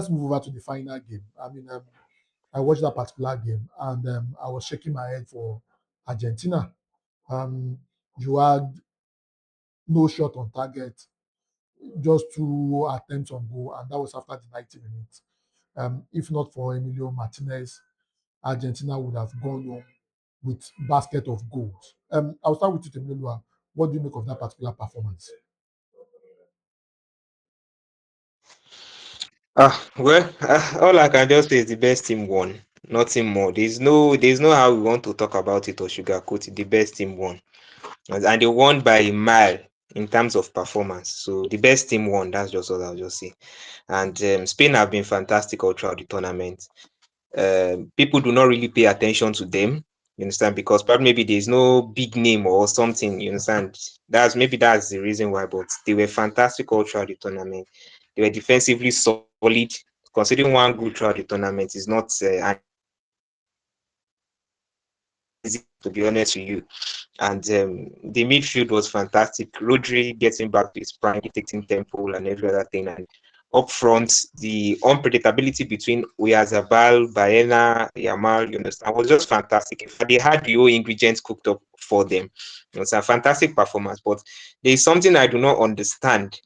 let's move over to the final game. I watched that particular game, and I was shaking my head for Argentina. You had no shot on target, just 2 attempts on goal, and that was after the 90 minutes. If not for Emilio Martinez, Argentina would have gone home with basket of goals. I'll start with you, Temilua. What do you make of that particular performance? All I can just say is the best team won. Nothing more. There's no how we want to talk about it or sugarcoat it. The best team won. And they won by a mile in terms of performance. So the best team won. That's just all I'll just say. And Spain have been fantastic all throughout the tournament. People do not really pay attention to them. You understand? Because probably maybe there's no big name or something. You understand? That's the reason why. But they were fantastic all throughout the tournament. They were defensively solid. Considering one good throughout the tournament is not an easy, to be honest with you. And the midfield was fantastic. Rodri getting back to his prime, dictating tempo and every other thing. And up front, the unpredictability between Oyarzabal, Baena, Yamal, you understand, was just fantastic. In fact, they had the whole ingredients cooked up for them. It was a fantastic performance. But there is something I do not understand: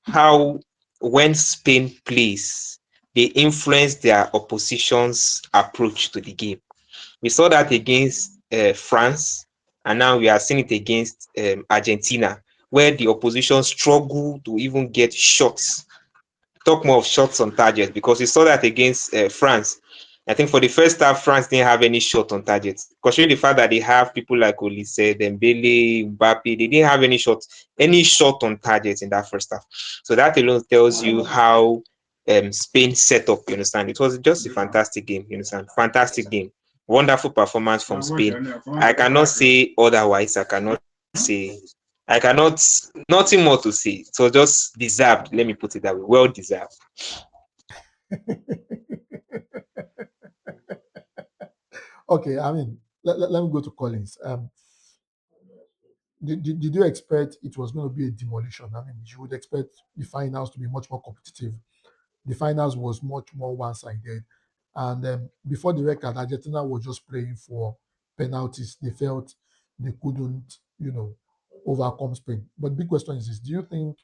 how when Spain plays, they influence their opposition's approach to the game. We saw that against France, and now we are seeing it against Argentina, where the opposition struggle to even get shots. Talk more of shots on target, because we saw that against France. I think for the first half, France didn't have any shot on target. Considering the fact that they have people like Olise, Dembele, Mbappe, they didn't have any shot on target in that first half. So that alone tells you how Spain set up. You understand? It was just a fantastic game. You understand? Fantastic game. Wonderful performance from Spain. I cannot say otherwise. I cannot, nothing more to say. So just deserved. Let me put it that way. Well deserved. Okay, let me go to Collins. Did you expect it was going to be a demolition? You would expect the finals to be much more competitive. The finals was much more one-sided, and before the record, Argentina was just praying for penalties. They felt they couldn't, overcome Spain. But the big question is this: do you think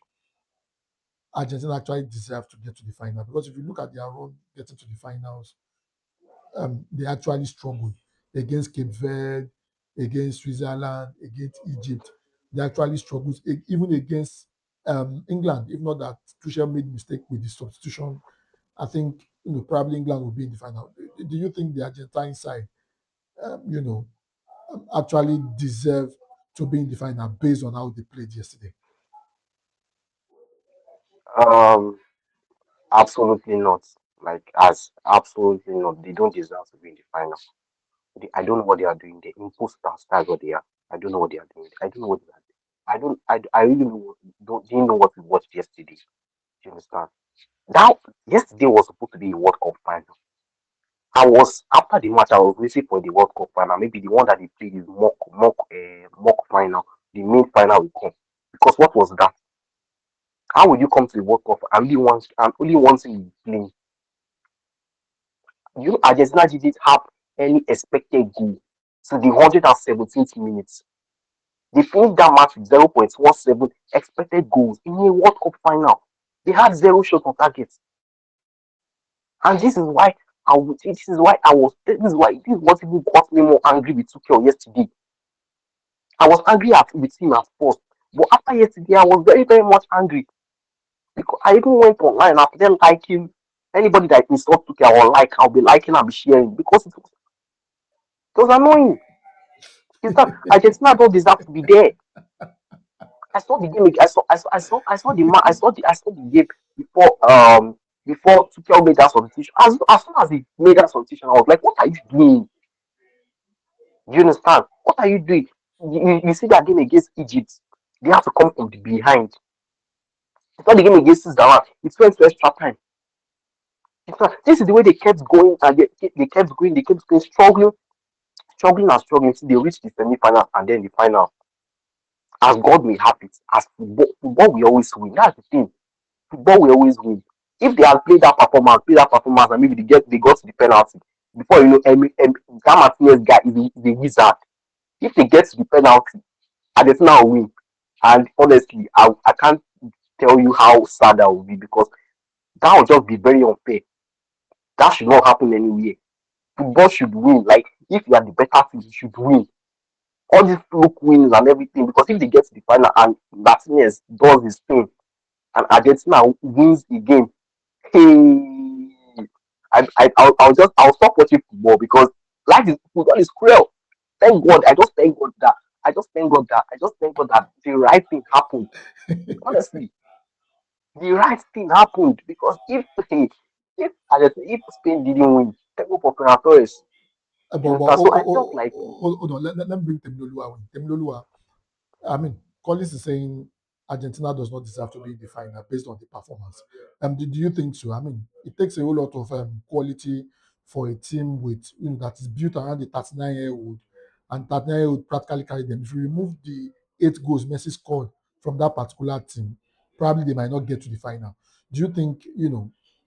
Argentina actually deserve to get to the final? Because if you look at their run getting to the finals, they actually struggled against Cape Verde, against Switzerland, against Egypt. They actually struggled even against England. If not that Tuchel made mistake with the substitution, I think probably England will be in the final. Do you think the Argentine side, actually deserve to be in the final based on how they played yesterday? Um, Absolutely not. Like, as absolutely not. They don't deserve to be in the final. I don't know what they are doing. The imposters, that's what they are. I don't know what they are doing. I don't know what they are doing. I really didn't know what we watched yesterday. Do you understand? Now, yesterday was supposed to be a World Cup final. After the match, I was waiting for the World Cup final. Maybe the one that they played is mock final. The main final will come. Because what was that? How will you come to the World Cup and only one thing you play? Argentina didn't have any expected goal to the 117th minute. They finished that match with 0.17 expected goals in a World Cup final. They had zero shots on target. And this is what even got me more angry with Tuchel yesterday. I was angry with him at first, but after yesterday, I was very, very much angry because I even went online and then liking anybody that insult Tuchel I'll be liking and be sharing because it was annoying. It's that Argentina don't deserve to be there. I saw the game. I saw the game before Tuchel made that substitution. As soon as he made that substitution, I was like, "What are you doing? Do you understand? What are you doing? You see that game against Egypt? They have to come from the behind. It's not the game against Switzerland. It went to extra time. This is the way they kept going and they kept going. They kept going, struggling and struggling until they reached the semi-final and then the final. As God may have it, as football will always win. That's the thing. Football will always win. If they had played that performance, and maybe they got to the penalty before you know, that Martinez guy is a wizard. If they get to the penalty, Argentina will win. And honestly, I can't tell you how sad that would be, because that would just be very unfair. That should not happen anywhere. Football should win. Like, if you are the better team, you should win. All these fluke wins and everything, because if they get to the final and Martinez does his thing and Argentina wins the game, hey, I'll stop watching football, because football is cruel. Thank God. I just thank God that the right thing happened. Honestly, the right thing happened, because if Spain didn't win, they go for Ferran Torres. But, You but understand? So I felt like hold on. Let me bring Temiloluwa in. Temiloluwa, I mean, Collins is saying Argentina does not deserve to be in the final based on the performance. Do you think so? I mean, it takes a whole lot of quality for a team with that is built around the 39-year-old, and 39-year-old practically carry them. If you remove the 8 goals Messi scored from that particular team, probably they might not get to the final. Do you think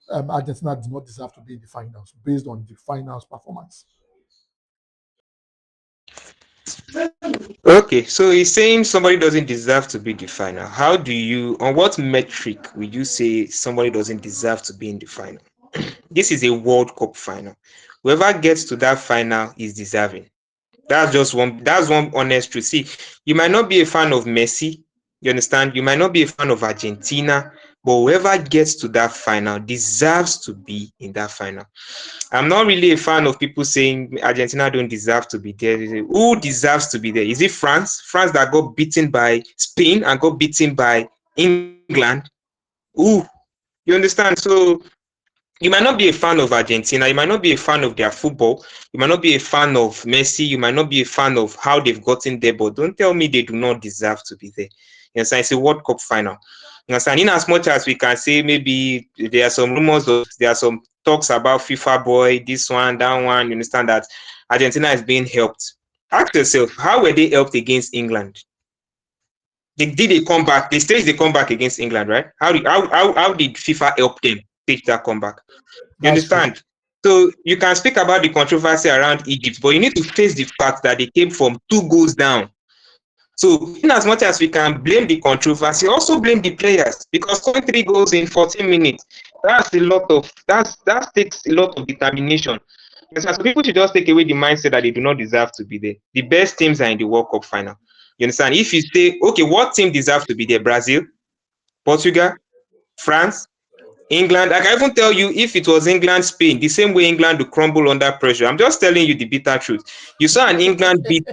Argentina did not deserve to be in the finals based on the finals performance? Okay, so he's saying somebody doesn't deserve to be the final. How do you, on what metric would you say somebody doesn't deserve to be in the final? This is a World Cup final. Whoever gets to that final is deserving. That's one honest truth. See, you might not be a fan of Messi, you understand? You might not be a fan of Argentina, but whoever gets to that final deserves to be in that final. I'm not really a fan of people saying Argentina don't deserve to be there. Who deserves to be there? Is it France? France that got beaten by Spain and got beaten by England? Who? You understand? So you might not be a fan of Argentina. You might not be a fan of their football. You might not be a fan of Messi. You might not be a fan of how they've gotten there. But don't tell me they do not deserve to be there. You understand? It's a World Cup final. You understand? In as much as we can say maybe there are some rumors of, there are some talks about FIFA boy, this one, that one. You understand that Argentina is being helped. Ask yourself, how were they helped against England? They did a comeback. They staged the comeback against England, right? How did FIFA help them stage that comeback? You That's true. understand? So you can speak about the controversy around Egypt, but you need to face the fact that they came from 2 goals down. So in as much as we can blame the controversy, also blame the players, because scoring 3 goals in 14 minutes, that takes a lot of determination. So people should just take away the mindset that they do not deserve to be there. The best teams are in the World Cup final. You understand? If you say, okay, what team deserves to be there? Brazil, Portugal, France, England. I can even tell you, if it was England, Spain, the same way England will crumble under pressure. I'm just telling you the bitter truth. You saw an England beat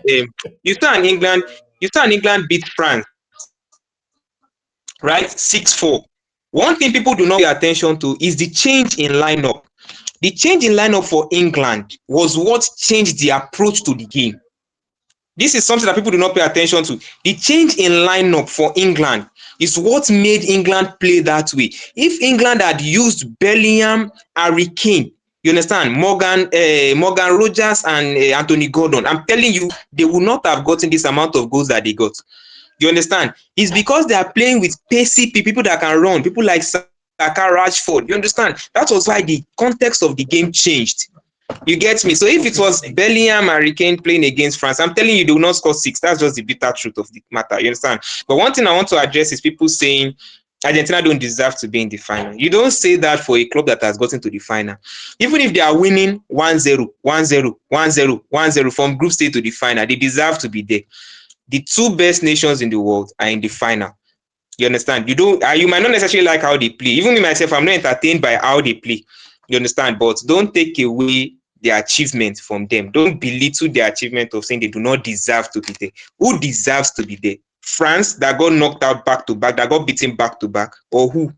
you saw an England beat France, right? 6-4. One thing people do not pay attention to is the change in lineup. The change in lineup for England was what changed the approach to the game. This is something that people do not pay attention to. The change in lineup for England is what made England play that way. If England had used Bellingham, Harry Kane, you understand, Morgan Rogers, and Anthony Gordon, I'm telling you, they would not have gotten this amount of goals that they got. You understand? It's because they are playing with pacey people that can run, people like Saka, Rashford. You understand? That was why the context of the game changed. You get me? So if it was Bellingham, Harry Kane playing against France, I'm telling you, they will not score 6. That's just the bitter truth of the matter. You understand? But one thing I want to address is people saying Argentina don't deserve to be in the final. You don't say that for a club that has gotten to the final. Even if they are winning 1-0, 1-0, 1-0, 1-0 from group stage to the final, they deserve to be there. The 2 best nations in the world are in the final. You understand? You might not necessarily like how they play. Even me myself, I'm not entertained by how they play. You understand? But don't take away their achievement from them. Don't belittle their achievement of saying they do not deserve to be there. Who deserves to be there? France, that got knocked out back to back, that got beaten back to back, or who?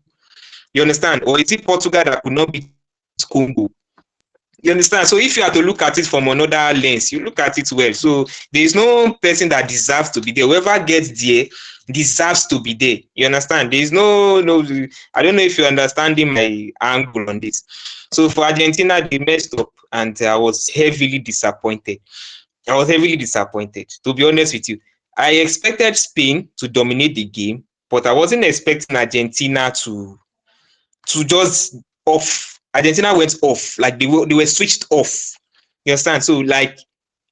You understand? Or is it Portugal that could not beat Congo? You understand? So if you have to look at it from another lens, you look at it well. So there is no person that deserves to be there. Whoever gets there deserves to be there. You understand? There is no. I don't know if you're understanding my angle on this. So for Argentina, they messed up, and I was heavily disappointed. To be honest with you, I expected Spain to dominate the game, but I wasn't expecting Argentina to just off. Argentina went off, like they were switched off. You understand? So like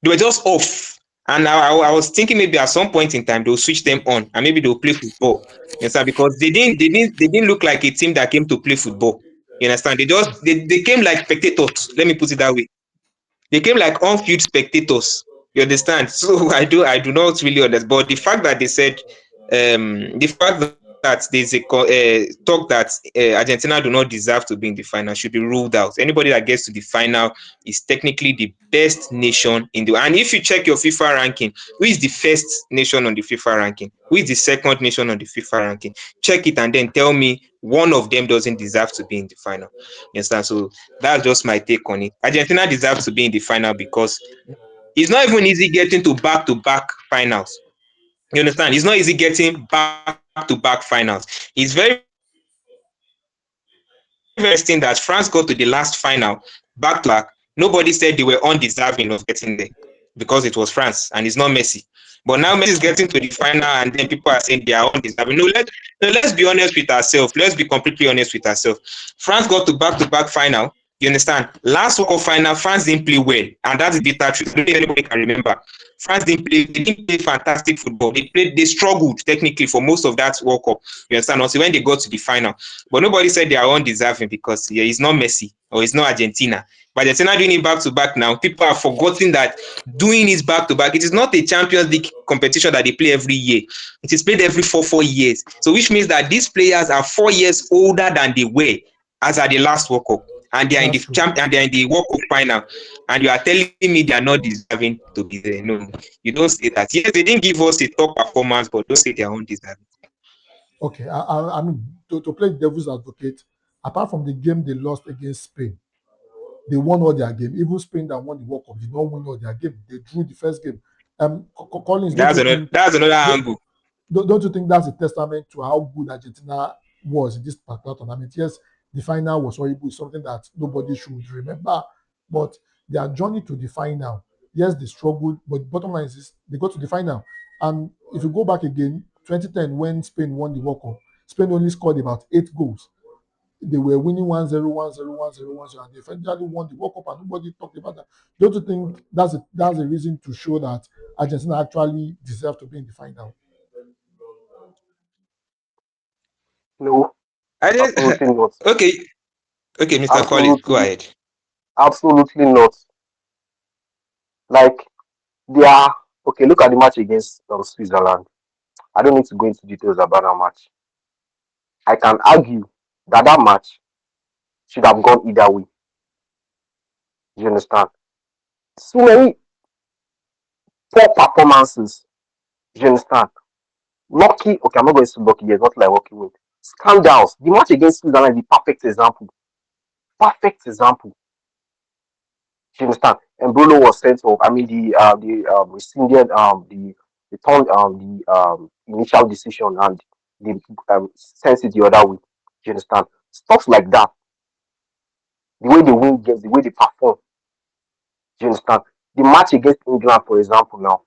they were just off. And I was thinking maybe at some point in time they'll switch them on and maybe they'll play football. You understand? Because they didn't look like a team that came to play football. You understand? They came like spectators. Let me put it that way. They came like on-field spectators. You understand? So I do not really understand. But the fact that they said, the fact that there's a talk that Argentina do not deserve to be in the final should be ruled out. Anybody that gets to the final is technically the best nation in the. And if you check your FIFA ranking, who is the first nation on the FIFA ranking? Who is the second nation on the FIFA ranking? Check it and then tell me one of them doesn't deserve to be in the final. You understand? So that's just my take on it. Argentina deserves to be in the final because it's not even easy getting to back-to-back finals. You understand? It's not easy getting back-to-back finals. It's very, very interesting that France got to the last final back-to-back. Nobody said they were undeserving of getting there because it was France and it's not Messi. But now Messi is getting to the final and then people are saying they are undeserving. No, let's be honest with ourselves. Let's be completely honest with ourselves. France got to back-to-back final. You understand? Last World Cup final, France didn't play well, and that's the bitter truth. I don't know if anybody can remember. France didn't play. They didn't play fantastic football. They struggled technically for most of that World Cup. You understand? Until when they got to the final, but nobody said they are undeserving because yeah, it's not Messi or it's not Argentina. But Argentina doing it back to back now. People have forgotten that doing it back to back. It is not a Champions League competition that they play every year. It is played every 4 years. So which means that these players are 4 years older than they were as at the last World Cup, and they are in the That's true. champ and they are in the World Cup final, and you are telling me they are not deserving to be there. No, you don't say that. Yes, they didn't give us a top performance, but don't say they are undeserving. Okay, I mean, to play devil's advocate, apart from the game they lost against Spain, they won all their game. Even Spain that won the World Cup did not win all their game. They drew the first game. Collins, don't That's you another think that's another don't, angle. don't you think that's a testament to how good Argentina was in this particular tournament? Yes, the final was horrible, something that nobody should remember. But their journey to the final, yes, they struggled, but the bottom line is they got to the final. And if you go back again, 2010, when Spain won the World Cup, Spain only scored about 8 goals. They were winning 1-0, 1-0, 1-0, 1-0, and they eventually won the World Cup, and nobody talked about that. Don't you think that's a reason to show that Argentina actually deserve to be in the final? No, I did, absolutely not. okay, okay, Mr. Collins, go Absolutely, ahead. absolutely not. Like they are okay. Look at the match against Switzerland. I don't need to go into details about that match. I can argue that that match should have gone either way. You understand? So many poor performances. You understand? Lucky, okay, I'm not going to say lucky yet, not like lucky win. Scandals. The match against Switzerland is the perfect example. Perfect example. You understand? And Bruno was sent off. I mean, the rescinded the turned the initial decision and the sent it the other way. You understand? Stuff like that. The way they win games, the way they perform. You understand? The match against England, for example, now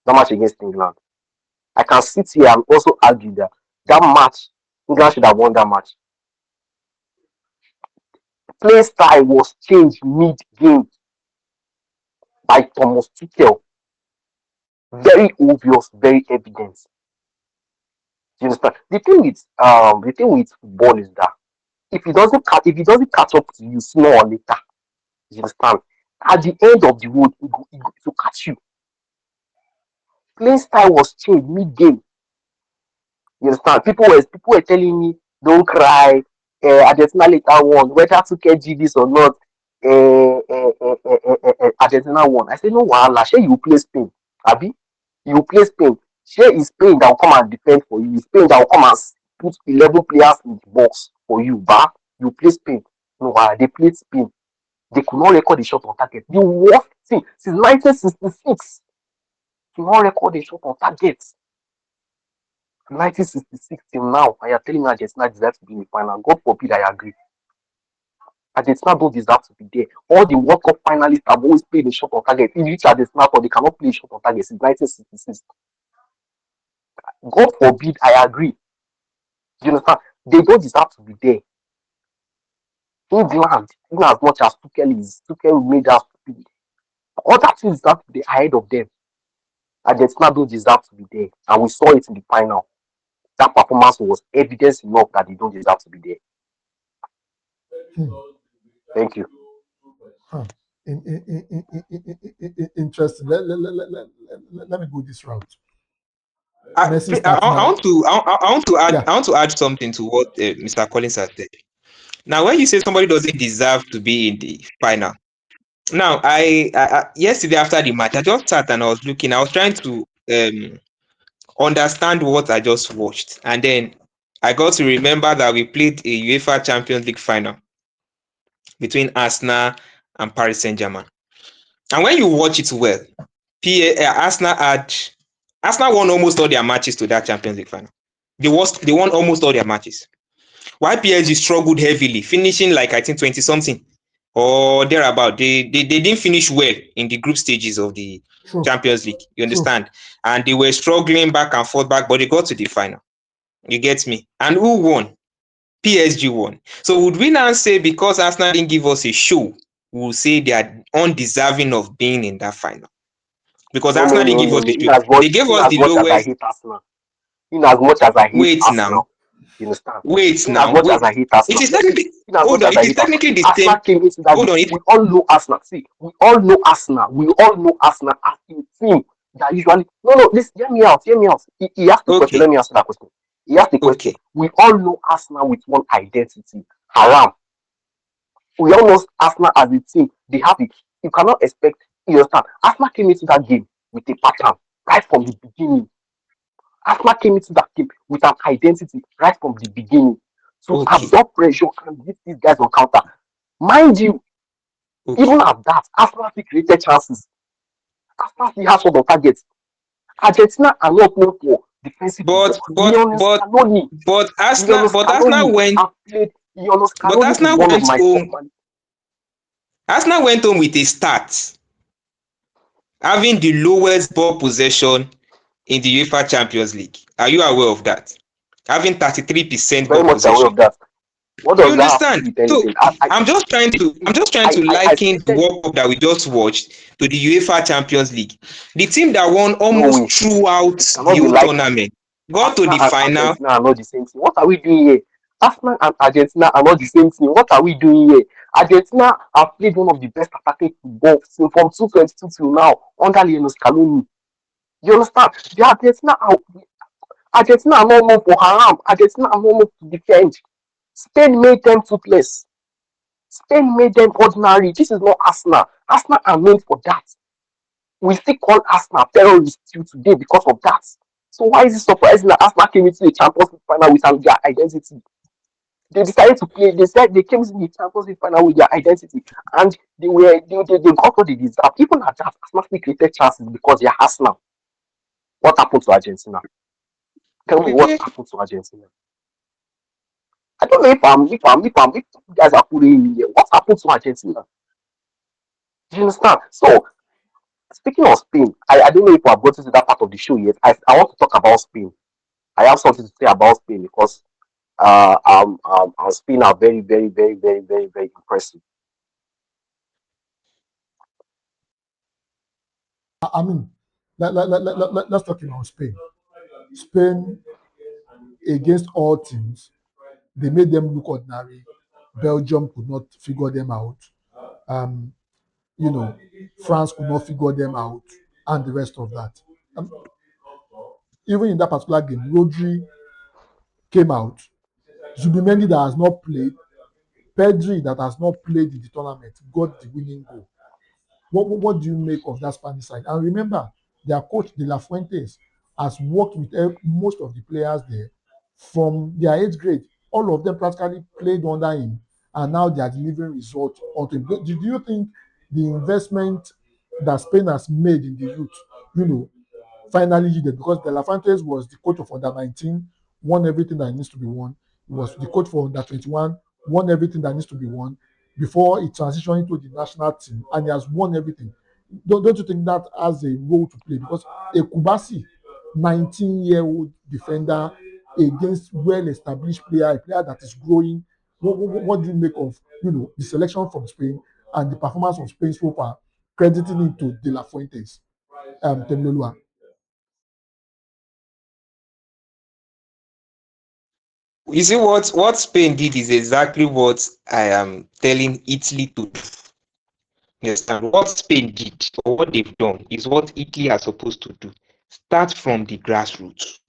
that match against England, I can sit here and also argue that that match England should have won that match. Play style was changed mid-game by Thomas Tuchel. Very obvious, very evident. You understand? The thing with football is that if it doesn't catch up to you sooner or later, you understand? At the end of the road, it will catch you. Playing style was changed mid-game. You understand? People were telling me, don't cry. Argentina later won. Whether Tuchel did this or not, Argentina won. I said, no, wahala. Shey you play Spain, Abi? You play Spain. Shey is Spain that will come and defend for you. It's Spain that will come and put 11 players in the box for you, but you play Spain. No, wahala. They played Spain. They could not record a shot on target. The worst thing since 1966. Could not record a shot on target. 1966 till now, and you're telling me Argentina deserves to be in the final. God forbid I agree. Argentina don't deserve to be there. All the World Cup finalists have always played a shot on target. In which Argentina thought they cannot play a shot on target since 1966. God forbid I agree. You understand? They don't deserve to be there. England, in as much as Tuchel made us stupid, other teams that be ahead of them. Argentina don't deserve to be there, and we saw it in the final. That performance was evidence enough that they don't deserve to be there. Hmm. Thank you. Huh. Interesting. Let me go this route. Messi starts I now. want to I want to add Yeah. I want to add something to what Mr. Collins has said. Now, when you say somebody doesn't deserve to be in the final, now I yesterday after the match, I just sat and I was looking. I was trying to understand what I just watched, and then I got to remember that we played a UEFA Champions League final between Arsenal and Paris Saint-Germain. And when you watch it well, Arsenal won almost all their matches to that Champions League final. They won almost all their matches. While PSG struggled heavily, finishing like I think 20 something or thereabout. They didn't finish well in the group stages of the True. Champions League. You True. understand? And they were struggling back and forth back, but they got to the final. You get me? And who won? PSG won. So would we now say because Arsenal didn't give us a show, we'll say they are undeserving of being in that final? Because No, no, Arsenal didn't no, give no, us no. a show. They gave In us as the much as I lowest. hate Arsenal, in as much as I hate Wait now. Arsenal, you understand? Wait In as now. much as Wait. I hate It Arsenal, is see, technically in as hold much on. as It I is hate Arsenal, technically the Arsenal same. came into that Hold game. on. We all know Arsenal. See, we all know Arsenal. We all know Arsenal as a team that usually. No, no, listen, hear me out. Hear me out. He asked the question. Okay. Let me answer that question. He asked the question. Okay. We all know Arsenal with one identity. Haram. We all know Arsenal as a team. They have it. You cannot expect. You understand? Arsenal came into that game with a pattern right from the beginning. Arsenal came into that game with an identity right from the beginning to Okay. absorb pressure and beat these guys on counter. Mind you, even Okay. at that, Arsenal still created chances. Arsenal still has some targets. Argentina are not known for defensive But football. but but Lionel but Arsenal Scaloni went have played. Lionel but Scaloni is one of my top Home. man. Arsenal went home with a start, having the lowest ball possession in the UEFA Champions League. Are you aware of that? Having 33% Very ball much aware possession. of that. What You does that have to do understand? with So anything? I'm just trying to I liken the stated World Cup that we just watched to the UEFA Champions League. The team that won no almost way. throughout It cannot the be whole like tournament got to Arsenal the and final. Argentina are not the same thing. What are we doing here? Arsenal and Argentina are not the same thing. What are we doing here? Argentina have played one of the best attacking football from 2022 till now under Lionel Scaloni. You understand? Argentina are not known for haram. Argentina are not known to defend. Spain made them toothless. Spain made them ordinary. This is not Arsenal. Arsenal are known for that. We still call Arsenal terrorists till today because of that. So why is it surprising that Arsenal came into the Champions League final with their identity? They decided to play. They said they came into the Champions League final with their identity, and they got what they deserve. Even at that, Arsenal still created chances because they're Arsenal. What happened to Argentina? Tell me what Eh, happened to Argentina. I don't know if you guys are putting in here. What happened to Argentina? Do you understand? So speaking of Spain, I don't know if we have gotten to that part of the show yet. I want to talk about Spain. I have something to say about Spain because Spain are very, very, very, very, very, very impressive. I mean, let's talk about Spain. Spain, against all teams, they made them look ordinary. Belgium could not figure them out. Um, France could not figure them out, and the rest of that. Um, Even in that particular game, Rodri came out. Zubimendi that has not played, Pedri that has not played in the tournament got the winning goal. What do you make of that Spanish side? And remember, their coach De La Fuentes has worked with most of the players there from their eighth grade. All of them practically played under him, and now they are delivering results onto him. Do you think the investment that Spain has made in the youth, you know, finally yielded? Because De La Fuentes was the coach of under 19, won everything that needs to be won. He was the coach for under 21, won everything that needs to be won before he transitioned into the national team, and he has won everything. Don't you think that has a role to play? Because a Kubasi, 19-year-old defender against well-established player, a player that is growing, What do you make of the selection from Spain and the performance of Spain so far, crediting it to De La Fuentes, Temilolua? You see what Spain did is exactly what I am telling Italy to do. Yes, and what Spain did or what they've done is what Italy are supposed to do. Start from the grassroots.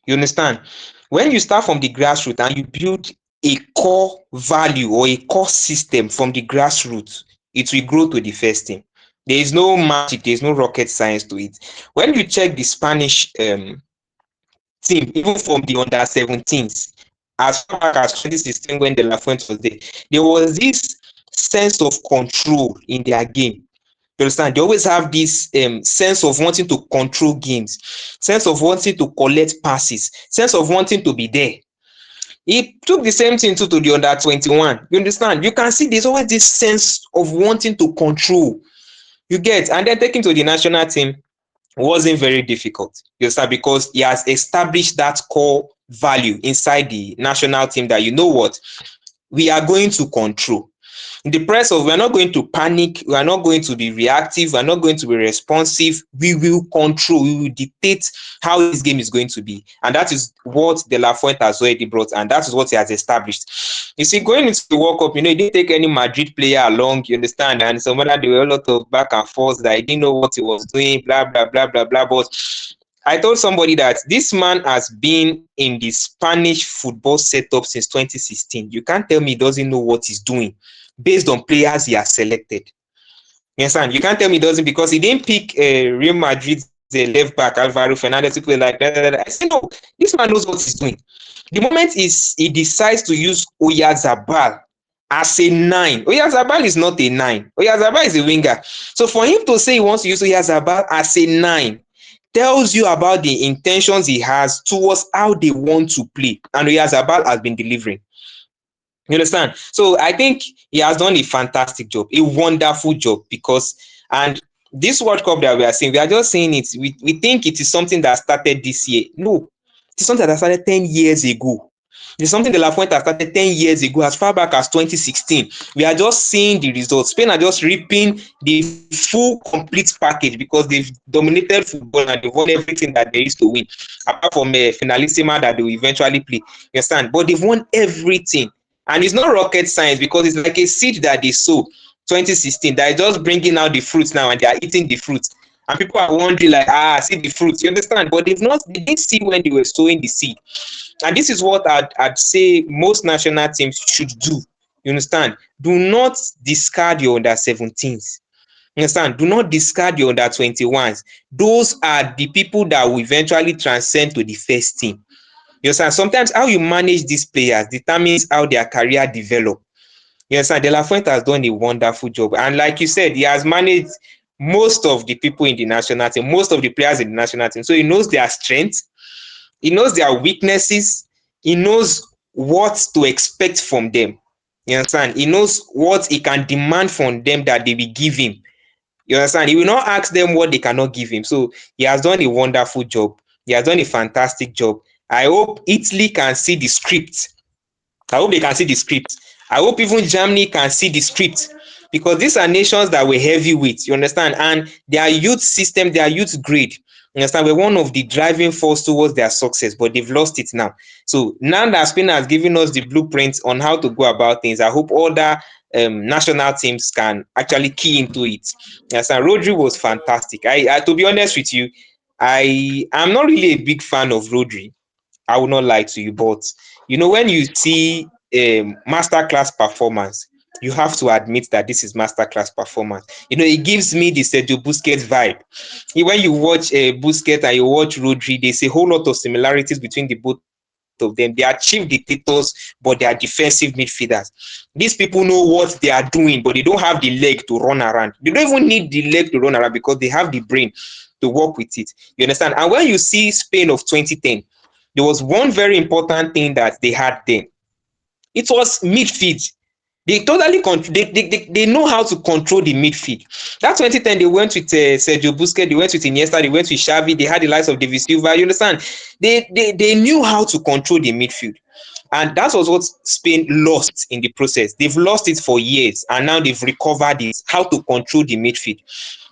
You understand? When you start from the grassroots and you build a core value or a core system from the grassroots, it will grow to the first team. There is no magic, there is no rocket science to it. When you check the Spanish team, even from the under 17s, as far back as 2016 when De La Fuente was there was this sense of control in their game. You understand? They always have this sense of wanting to control games, sense of wanting to collect passes, sense of wanting to be there. He took the same thing to the under 21. You understand? You can see there's always this sense of wanting to control. You get, and then taking to the national team wasn't very difficult. You understand? Because he has established that core value inside the national team that we are going to control. In the press of, we are not going to panic, we are not going to be reactive, we are not going to be responsive, we will control, we will dictate how this game is going to be. And that is what De La Fuente has already brought, and that is what he has established. You see, going into the World Cup, he didn't take any Madrid player along, you understand, and some other, there were a lot of back and forth that he didn't know what he was doing, blah, blah, blah, blah, blah. But I told somebody that this man has been in the Spanish football setup since 2016. You can't tell me he doesn't know what he's doing based on players he has selected. Yes, and you can't tell me he doesn't, because he didn't pick Real Madrid, the left back Alvaro Fernandez to play like that. I said, no, this man knows what he's doing. The moment he decides to use Oyarzabal as a 9, Oyarzabal is not a 9. Oyarzabal is a winger. So for him to say he wants to use Oyarzabal as a 9 tells you about the intentions he has towards how they want to play. And Oyarzabal has been delivering. You understand? So I think he has done a fantastic job, a wonderful job, because, and this World Cup that we are seeing, we are just saying it, we think it is something that started this year. No, it is something that started 10 years ago. It's something De La Fuente started 10 years ago, as far back as 2016. We are just seeing the results. Spain are just reaping the full, complete package, because they've dominated football and they've won everything that there is to win, apart from a finalissima that they will eventually play. You understand? But they've won everything. And it's not rocket science, because it's like a seed that they sow 2016 that is just bringing out the fruits now, and they are eating the fruits. And people are wondering, like, see the fruits. You understand? But they didn't see when they were sowing the seed. And this is what I'd say most national teams should do. You understand? Do not discard your under 17s. You understand? Do not discard your under 21s. Those are the people that will eventually transcend to the first team. You understand? Sometimes how you manage these players determines how their career develop. You understand? De La Fuente has done a wonderful job. And like you said, he has managed most of the people in the national team, most of the players in the national team. So he knows their strengths, he knows their weaknesses, he knows what to expect from them. You understand? He knows what he can demand from them that they will give him. You understand? He will not ask them what they cannot give him. So he has done a wonderful job. He has done a fantastic job. I hope Italy can see the script. I hope they can see the script. I hope even Germany can see the script, because these are nations that were heavyweights, you understand? And their youth system, their youth grade, you understand, we're one of the driving force towards their success, but they've lost it now. So now that Spain has given us the blueprint on how to go about things, I hope other national teams can actually key into it. Yes, and Rodri was fantastic. I to be honest with you, I am not really a big fan of Rodri. I will not lie to you, but when you see masterclass performance, you have to admit that this is masterclass performance. It gives me the Sergio Busquets vibe. When you watch Busquets and you watch Rodri, there's a whole lot of similarities between the both of them. They are chief dictators, but they are defensive midfielders. These people know what they are doing, but they don't have the leg to run around. They don't even need the leg to run around, because they have the brain to work with it. You understand? And when you see Spain of 2010, there was one very important thing that they had then. It was midfield. They totally they know how to control the midfield. That 2010, they went with Sergio Busquets, they went with Iniesta, they went with Xavi, they had the likes of David Silva. You understand? They knew how to control the midfield. And that was what Spain lost in the process. They've lost it for years, and now they've recovered it. How to control the midfield.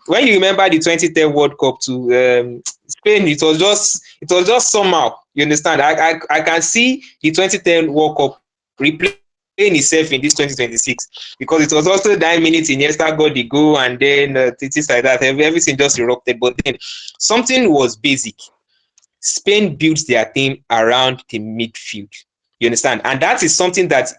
When you remember the 2010 World Cup to Spain, it was just somehow. You understand? I can see the 2010 World Cup replaying itself in this 2026, because it was also 9 minutes Iniesta got the goal, and then things like that. Everything just erupted. But then something was basic. Spain built their team around the midfield. You understand? And that is something that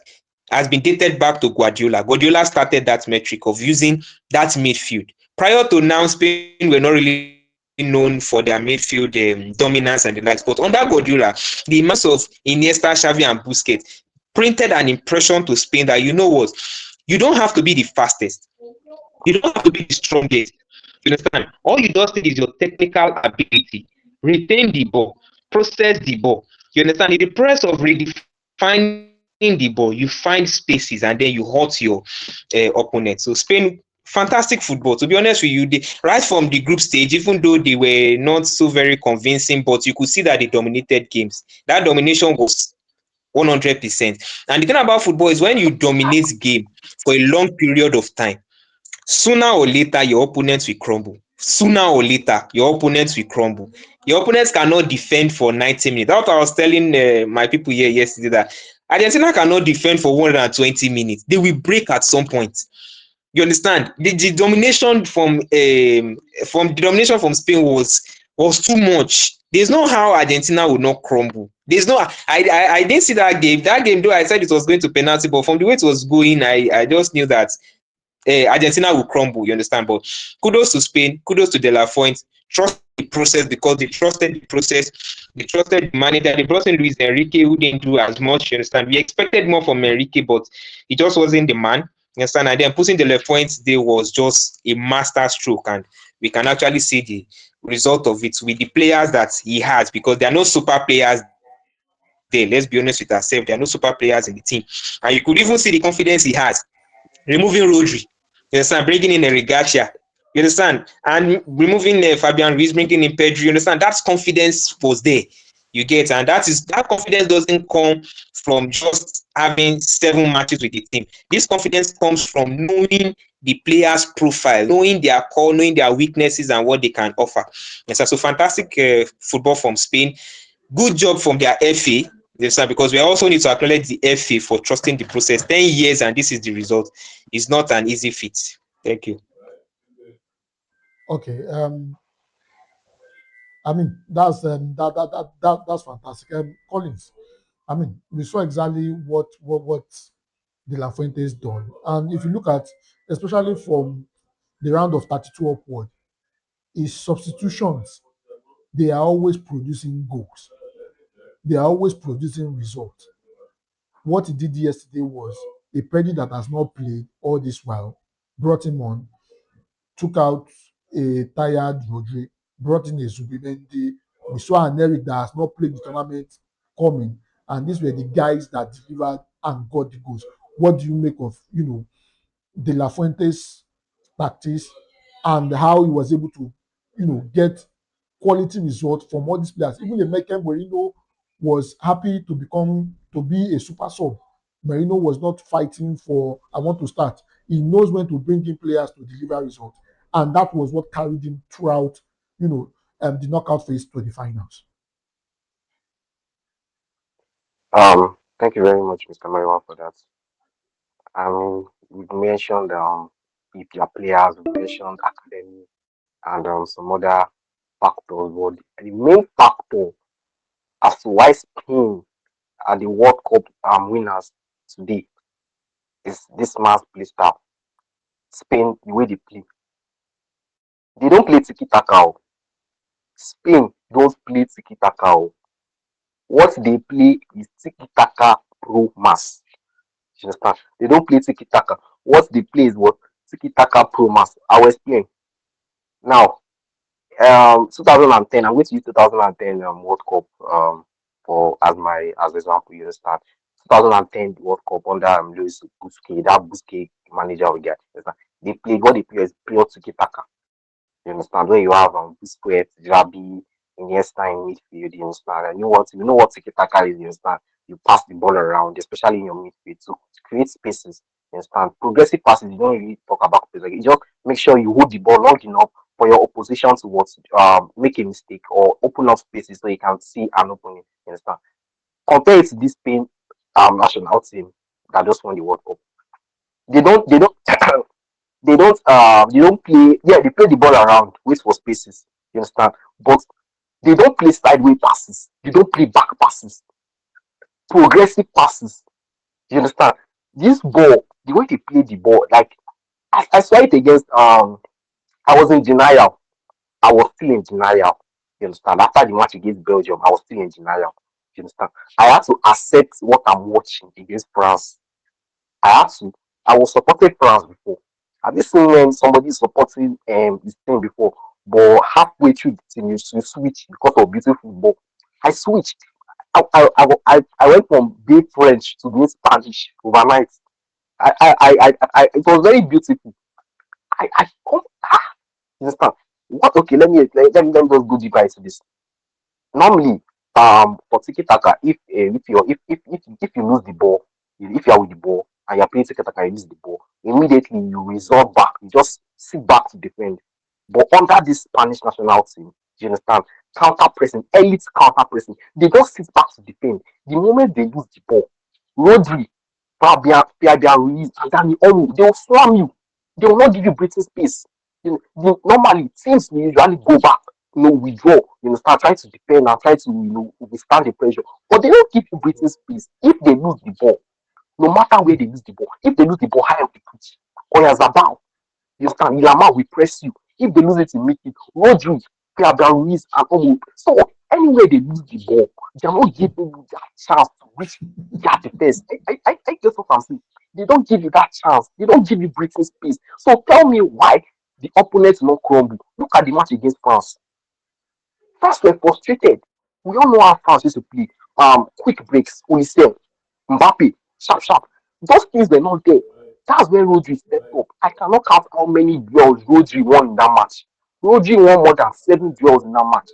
has been dated back to Guardiola. Guardiola started that metric of using that midfield. Prior to now, Spain were not really known for their midfield dominance and the likes. But under Guardiola, the emergence of Iniesta, Xavi, and Busquets printed an impression to Spain that, you know what, you don't have to be the fastest, you don't have to be the strongest. You understand? All you just need is your technical ability. Retain the ball, process the ball. You understand? In the process of redefining the ball, you find spaces and then you hurt your opponent. So Spain, fantastic football. To be honest with you, right from the group stage, even though they were not so very convincing, but you could see that they dominated games. That domination was 100%. And the thing about football is when you dominate game for a long period of time, sooner or later your opponents will crumble. Sooner or later your opponents will crumble. Your opponents cannot defend for 90 minutes. That's what I was telling my people here yesterday, that Argentina cannot defend for 120 minutes. They will break at some point. You understand? The domination from Spain was too much. There's no how Argentina would not crumble. There's no I didn't see that game. That game, though, I said it was going to penalty, but from the way it was going, I just knew that Argentina will crumble. You understand? But kudos to Spain, kudos to De La Fuente. Trust the process, because they trusted the process, they trusted the manager. They brought in Luis Enrique, who didn't do as much. You understand? We expected more from Enrique, but he just wasn't the man. You understand? And then putting De La Fuente there was just a master stroke, and we can actually see the result of it with the players that he has, because there are no super players there. Let's be honest with ourselves, there are no super players in the team, and you could even see the confidence he has. Removing Rodri, you understand, bringing in Erigacia, you understand, and removing Fabian Ruiz, bringing in Pedri, you understand, that confidence was there. You get, and that confidence doesn't come from just having 7 matches with the team. This confidence comes from knowing the player's profile, knowing their core, knowing their weaknesses and what they can offer. Yes, so fantastic football from Spain. Good job from their FA. Yes, sir, because we also need to acknowledge the FA for trusting the process. 10 years and this is the result. It's not an easy feat. Thank you. Okay. I mean, that's fantastic. Collins, I mean, we saw exactly what De La Fuente's done, and if you look at, especially from the round of 32 upward, his substitutions, they are always producing goals. They are always producing results. What he did yesterday was a Pedri that has not played all this while, brought him on, took out a tired Rodri, brought in a Zubimendi. We saw an Eric that has not played the tournament coming, and these were the guys that delivered and got the goals. What do you make of De La Fuente's tactics and how he was able to get quality results from all these players? Even the Mekem Merino was happy to be a super sub. Merino was not fighting for I want to start. He knows when to bring in players to deliver results, and that was what carried him throughout, the knockout phase to the finals. Thank you very much, Mr. Mariwan, for that. We mentioned if your players, we mentioned academy and some other factors, but the main factor as to why Spain are the World Cup winners today is this man's play style. Spain, the way they play, they don't play tiki taka. Spain don't play tiki taka. What they play is tiki taka pro mass. You understand? They don't play tiki taka. What they play is what tiki taka pro mass. I will explain. Now, 2010. I'm going to use 2010 World Cup for as example. You understand? 2010 World Cup under Luis Busquets, that Busquets manager we get. They play what they play is pure tiki taka. You understand? Where you have Busquets, Jabi, Iniesta in midfield. You understand? And you know what tiki taka is. You understand? You pass the ball around, especially in your midfield, to create spaces. You understand? Progressive passes, you don't really talk about it. Like, you just make sure you hold the ball long enough for your opposition to what make a mistake or open up spaces so you can see an opening. You understand? Compare it to this Spain national team that just won the World Cup. They don't they don't play, yeah, they play the ball around, wait for spaces. You understand? But they don't play sideways passes. They don't play back passes, progressive passes. You understand? This ball, the way they play the ball, like I saw it against I was in denial. I was still in denial. You understand? After the match against Belgium, I was still in denial. You understand? I had to accept what I'm watching against France. I had to. I was supporting France before. Have you seen when somebody is supporting his team before, but halfway through the team you switch because of beautiful football? I switched. I went from being French to being Spanish overnight. It was very beautiful. I come, you understand? What? Okay, let me just go deeper into this. Normally, for tiki taka, if you lose the ball, if you are with the ball and you're playing tiki taka, you lose the ball, immediately you resort back, you just sit back to defend. But under this Spanish national team, you understand, counter pressing, elite counter pressing, they just sit back to defend. The moment they lose the ball, Rodri, Fabian Ruiz, and Dani Olmo, they will slam you. They will not give you breathing space. Normally, teams will usually go back, withdraw, start trying to defend and try to, withstand the pressure. But they don't give you breathing space. If they lose the ball, no matter where they lose the ball, if they lose the ball high up the pitch, Oyazabal, you understand, Yama will press you. If they lose it in midfield, Rodri, Fabian Ruiz, and Omo. So anywhere they lose the ball, they are not giving you that chance to reach their defense. I guess what I'm saying. They don't give you that chance. They don't give you breathing space. So tell me why the opponents will not crumble. Look at the match against France. France were frustrated. We all know how France used to play. Quick breaks, Olisel, Mbappe, sharp, sharp. Those things were not there. That's where Rodri stepped up. I cannot count how many duels Rodri won in that match. Rodri won more than 7 duels in that match.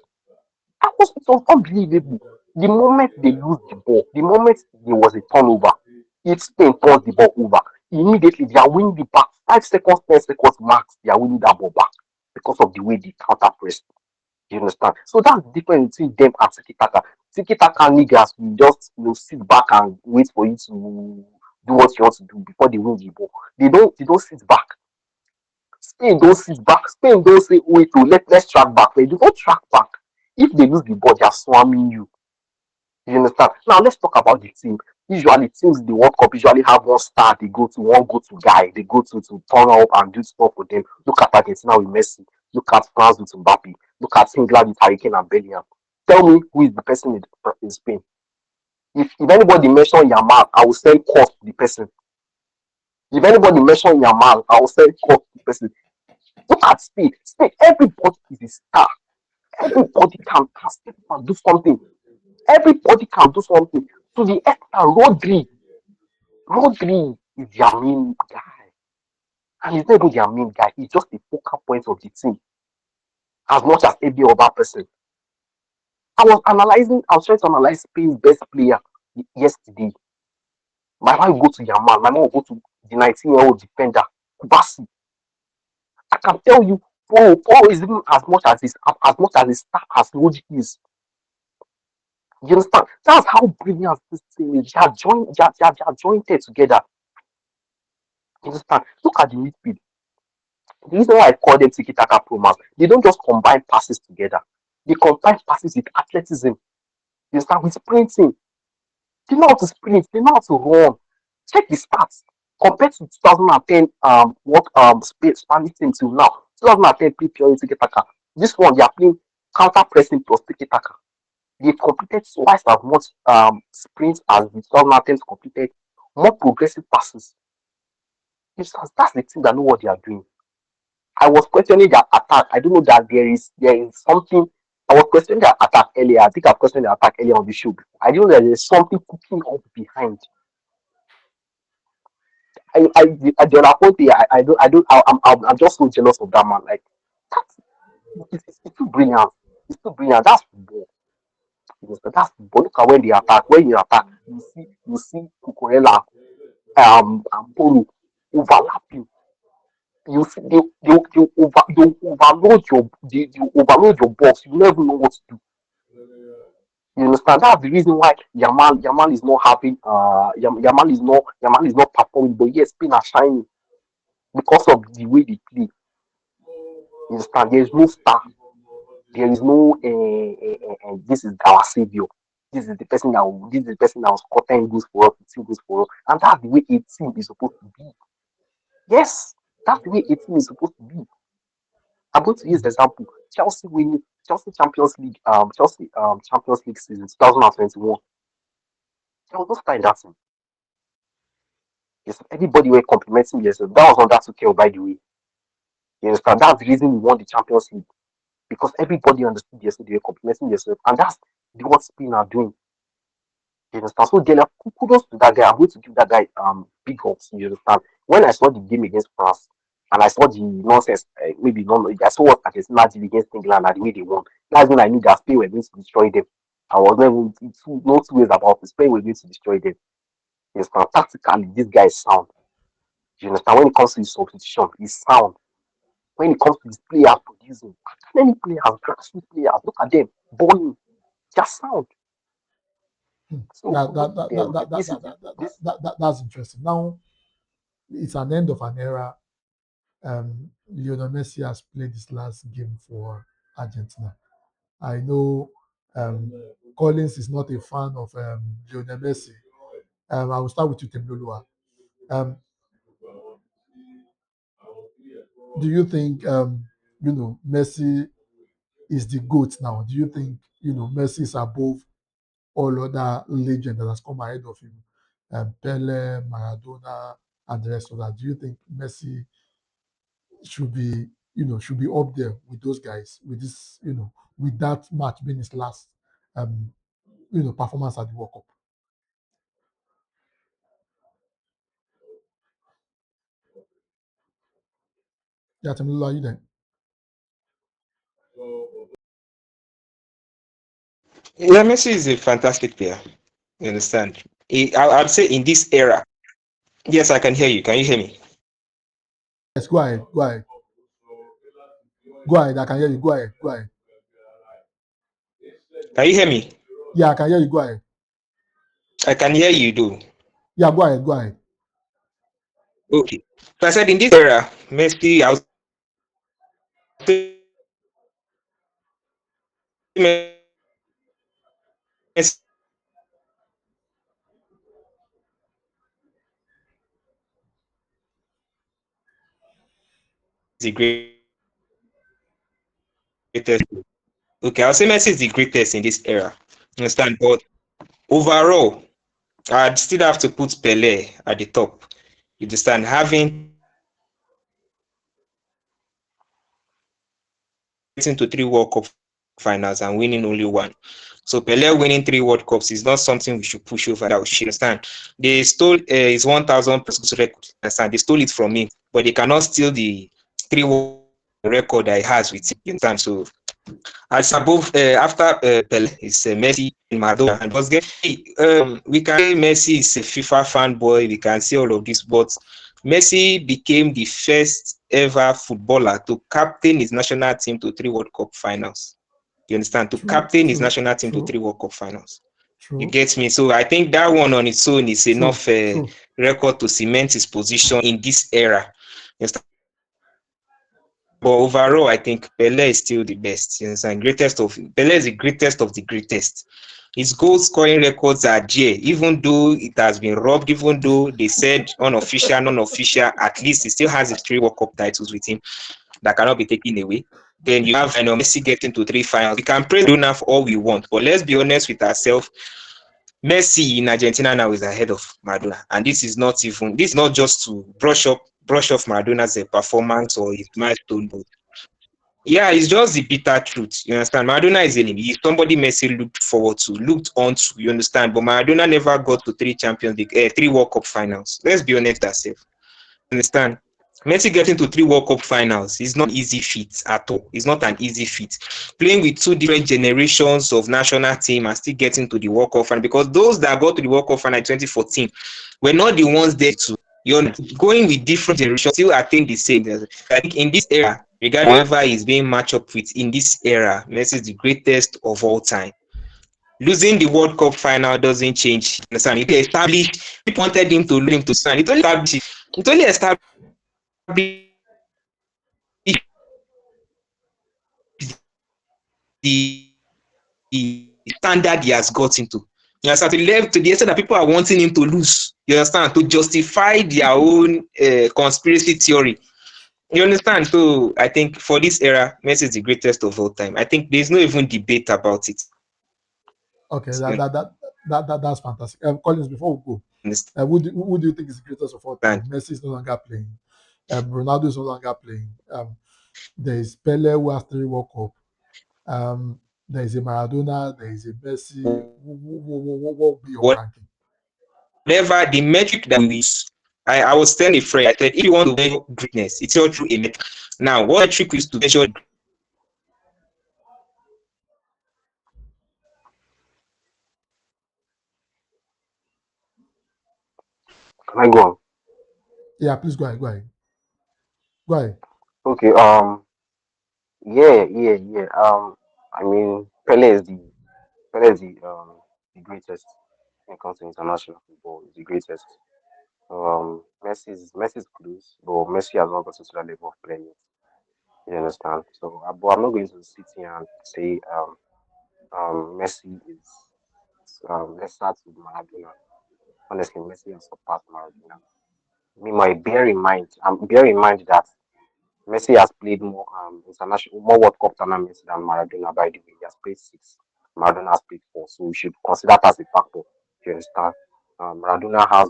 It was unbelievable. The moment they lose the ball, the moment there was a turnover, if Spain turns the ball over, immediately they are winning the back. 5 seconds, 10 seconds max, they are winning that ball back because of the way they counter press. You understand? So that's the difference between them and Tiki Taka. Tiki Taka niggas will just sit back and wait for you to do what you want to do before they win the ball. They don't sit back. Spain don't sit back. Spain don't say, wait, let's track back. They do not track back. If they lose the ball, they are swarming you. You understand? Now let's talk about the team. Usually teams in the World Cup usually have one star they go to, one go-to guy they go to turn up and do stuff for them. Look at Argentina with Messi. Look at France with Mbappe. Look at England with Harry Kane and Bellingham. Tell me who is the person in Spain. If anybody mention Yamal, I will send call to the person. If anybody mention Yamal, I will send call to the person. Look at Spain. Spain, everybody is a star. Everybody can do something. Everybody can do something. To the extent Rodri is their main guy. And he's not even their main guy. He's just the focal point of the team. As much as every other person. I was trying to analyze Spain's best player yesterday. My man will go to Yamal. My man will go to the 19-year-old defender, Kubasi. I can tell you, Paul is even as much as a star as Rodri is. You understand? That's how brilliant this team is. They are jointed together. You understand? Look at the midfield. The reason why I call them Tiki Taka Promas, they don't just combine passes together. They combine passes with athleticism. You understand? With sprinting. They know how to sprint. They know how to run. Check the stats. Compared to 2010, Spanish team till now, 2010 play pure Tiki Taka. This one, they are playing counter pressing plus Tiki Taka. They've completed twice as much sprints as the 2010 completed, more progressive passes. That's the thing that know what they are doing. I was questioning their attack. I don't know that there is something. I was questioning their attack earlier. I think I questioned their attack earlier on the show. I didn't know that there's something cooking up behind. The other thing, I'm just so jealous of that man. Like, that's, it's too brilliant. It's too brilliant. That's football. But look at when they attack. When you attack, you see Cucurella, and Polo overlap you. You see they overload your box. You never know what to do. You understand? That's the reason why Yamal is not having Yamal is not performing, but yes, Spain are shining because of the way they play. You understand? There is no star. There is no this is our savior. This is the person that will score 10 goals for us, 15 goals for us. And that's the way a team is supposed to be. Yes, that's the way a team is supposed to be. I'm going to use the example. Chelsea Champions League season 2021. There was no star in that team. Yes, everybody were complimenting themselves. That was under Tuchel, by the way. You understand? That's the reason we won the Champions League. Because everybody understood themselves, they were complimenting themselves. And that's what Spain are doing. You understand? So then kudos to that guy. I'm going to give that guy big ups. You understand? When I saw the game against France and I saw the nonsense, maybe not, I saw what Argentina did against England and the way they won. That's when I knew that Spain were going to destroy them. I was not even no two ways about it. Spain were going to destroy them. You understand? Tactically, this guy is sound. You understand? When it comes to his substitution, he's sound. When it comes to his players producing, many players, grassroots players, look at them, balling, just sound. So that's interesting. Now it's an end of an era. Lionel Messi has played this last game for Argentina. I know Collins is not a fan of Lionel Messi. I will start with you, Temlolua. Do you think Messi is the GOAT now? Do you think Messi is above all other legends that has come ahead of him? Pele, Maradona, and the rest of that. Do you think Messi should be up there with those guys, with this, with that match being his last performance at the World Cup? Yeah, Temilolo, are you there? Yeah, Messi is a fantastic player. You understand? I'd say in this era. Yes, I can hear you. Can you hear me? Yes, go ahead. Go ahead. Go ahead. I can hear you. Go ahead. Go ahead. Can you hear me? Yeah, I can hear you. Go ahead. I can hear you, though. Yeah, go ahead. Go ahead. Okay. So I said in this era, Messi, I would say Messi is the greatest. Okay, I'll say Messi is the greatest in this era. You understand? But overall, I'd still have to put Pele at the top. You understand? Having to 3 World Cup finals and winning only one. So Pele winning 3 World Cups is not something we should push over. That we should understand. They stole his 1,000 record. Understand? They stole it from him, but they cannot steal the 3 record that he has with him. You understand? So as above, after Pele is Messi and Maradona, and we can say Messi is a FIFA fanboy. We can say all of this, but Messi became the first ever footballer to captain his national team to 3 World Cup finals. You understand? To captain his national team to 3 World Cup finals. You get me? So I think that one on its own is enough record to cement his position in this era. You understand? But overall, I think Pele is still the best. You understand? Pele is the greatest of the greatest. His goal scoring records are there, even though it has been robbed, even though they said unofficial, non-official, at least he still has his 3 World Cup titles with him that cannot be taken away. Then you have Messi getting to 3 finals. We can praise Maradona for all we want, but let's be honest with ourselves. Messi in Argentina now is ahead of Maradona, and this is not just to brush off Maradona's performance or his milestone, but yeah, it's just the bitter truth. You understand? Maradona is enemy. He's somebody Messi looked onto. You understand? But Maradona never got to 3 Champions League, 3 World Cup finals. Let's be honest ourselves. Understand? Messi getting to 3 World Cup finals is not an easy feat at all. It's not an easy feat. Playing with two different generations of national team and still getting to the World Cup final, because those that got to the World Cup final in 2014 were not the ones there to. You're going with different generations, still attain the same. I think in this era, regardless whoever is being matched up with in this era, Messi is the greatest of all time. Losing the World Cup final doesn't change. Understand? It established. People wanted him to lose him to stand. It only established the standard he has got into. You understand? To the extent that people are wanting him to lose. You understand? To justify their own conspiracy theory. You understand? So I think for this era, Messi is the greatest of all time. I think there's no even debate about it. Okay, You that's fantastic. Collins, before we go, understand? who do you think is the greatest of all time? Messi is no longer playing. Ronaldo is no longer playing. There is Pele who has 3 World Cup. There is a Maradona. There is a Messi. What will be your ranking? Whatever the metric that we use, I was telling a friend, I said, if you want to measure greatness, it's all through a metric. Now, what metric is to measure? Can I go on? Yeah, please go ahead. Go ahead. Go ahead. Okay. Yeah. I mean, Pele is the greatest when it comes to international football. He's the greatest. Messi is close, but Messi has not gotten to that level of playing yet. You understand? So, but I'm not going to sit here and say Messi is lesser to Maradona. Honestly, Messi has surpassed Maradona. Meanwhile, bear in mind that Messi has played more World Cup tournaments than Maradona. By the way, he has played 6. Maradona has played 4, so we should consider that as a factor. You understand? Maradona has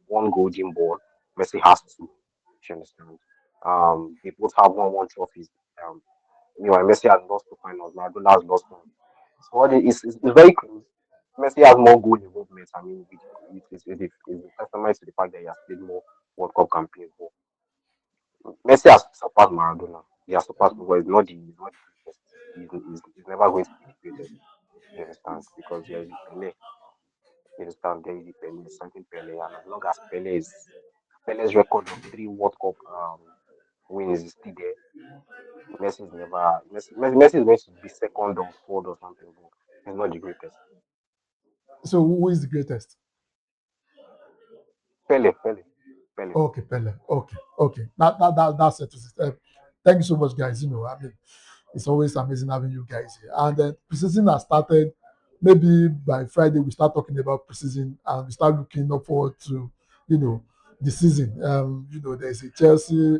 one golden ball. Messi has 2. You understand? They both have one trophies. Um, Meanwhile, Messi has lost 2 finals. Maradona has lost 1. So it's very close. Messi has more goal involvement. I mean, it's a testament to the fact that he has played more World Cup campaigns. But Messi has surpassed Maradona. He has surpassed, but he's not the greatest. He's never going to be the greatest. You understand? Because there is the Pele. You understand? There is the Pele, something Pele, and as long as Pele's record of 3 World Cup wins is still there, Messi is going to be second or third or something, but he's not the greatest. So who is the greatest? Pele. Okay, Pele. Okay. That settles it. Thank you so much, guys. I mean, it's always amazing having you guys here. And then preseason has started. Maybe by Friday we start talking about preseason and we start looking up forward to, the season. There is a Chelsea,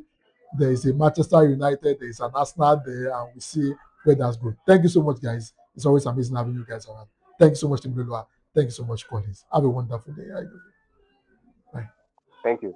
there is a Manchester United, there is an Arsenal there, and we see where that's going. Thank you so much, guys. It's always amazing having you guys around. Thank you so much, Timberlua. Thank you so much, Collins. Have a wonderful day. Bye. Thank you.